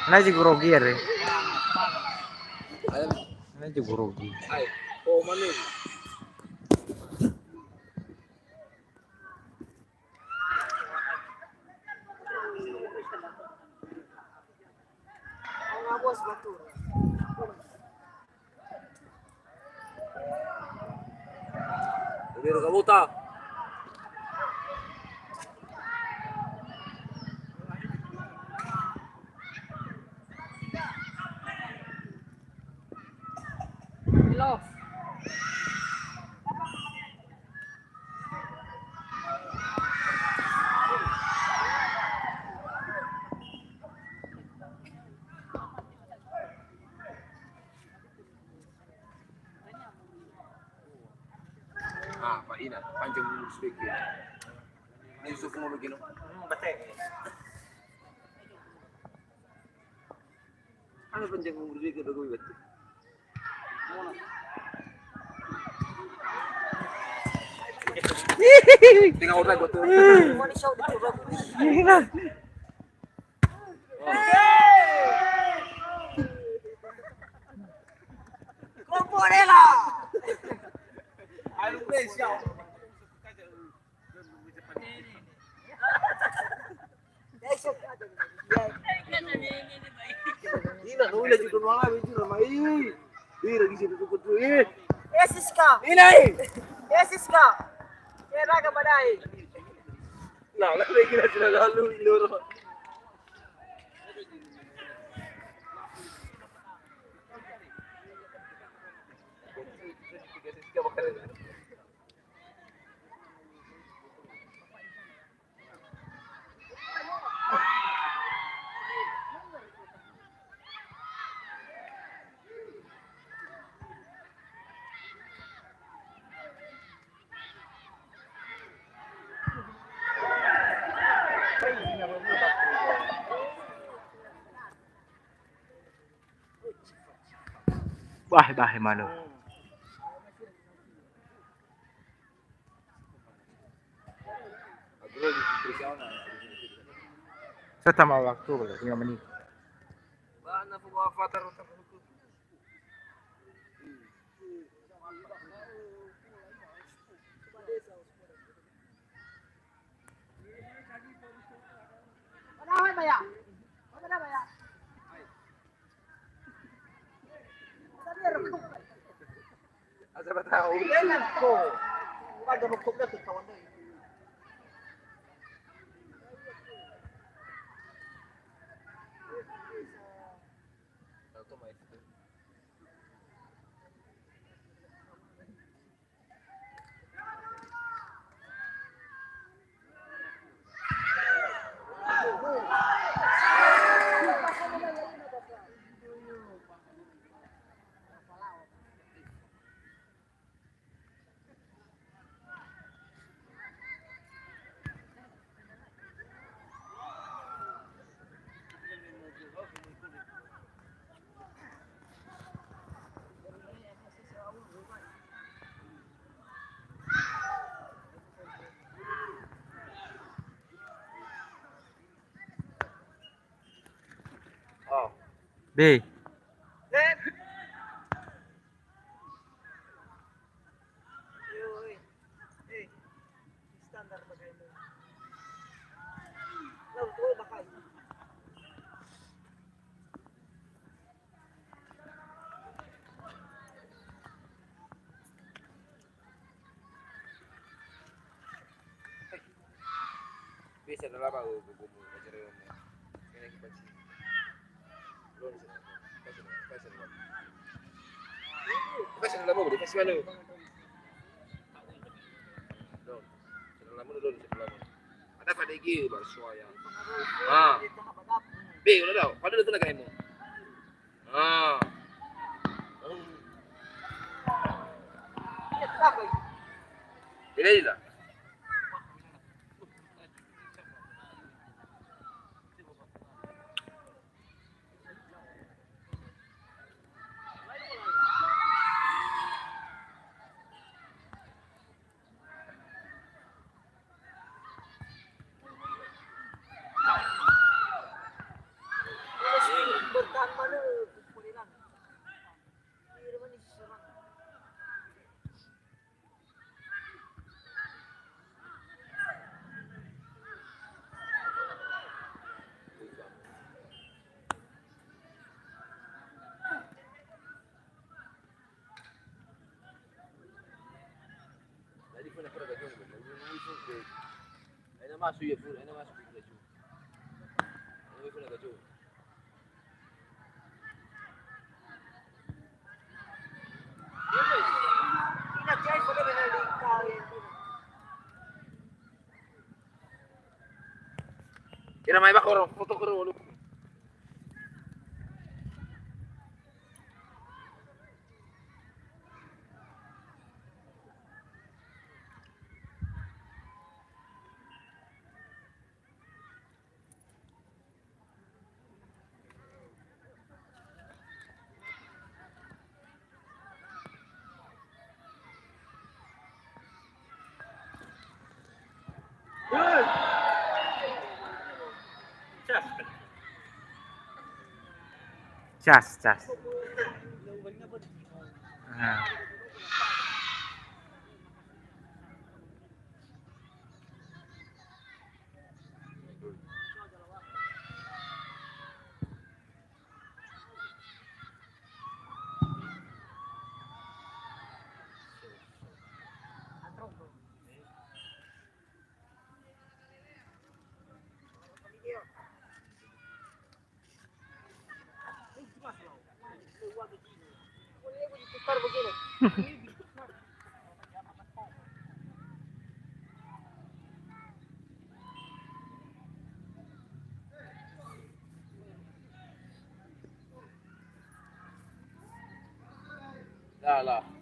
Nah juga grogi ya, Nah juga grogi. Oh mana? Bos batu. Udah kamu tak? Hello. Ah, Pak Ina, panjang sedikit. Ini Yusuf mau begini. Betul. Ano panjang umur sedikit bago betul. Tinggal orang betul. Mau di show di bagus. Komporela. Ayo Malaysia. Ina, no ila juto mga medyo na mai. Ira di situ tukut tu. Yesus ka. Ina. Yesus ka. Kera ka badai. Nah, lagi kira sila lalu iloro. Wah, bah mana? Setama waktu boleh 5 menit. Bana po mga fatar utak ko. Mana ba ya? Mana ba ya? Asa ba tao? Yan ko. Wala mo ko na kawan na. B. Standar bagay mo. Laut bakal. Bisa na lang ako gugumo na dyan yung kaya kipansin. Kasi na lang mo, kasi ano. Ada pada gigi bersuaya. Ah. Be, udah tahu. Pada itu lagi kamu. Ah. Ini aja. Aina masuk ya, aina masuk ya. Aina kuna gajo. Ina chai pada benar dikau. Ina mai bakor foto karo lu. Cas, cas. Nah. Lah lah.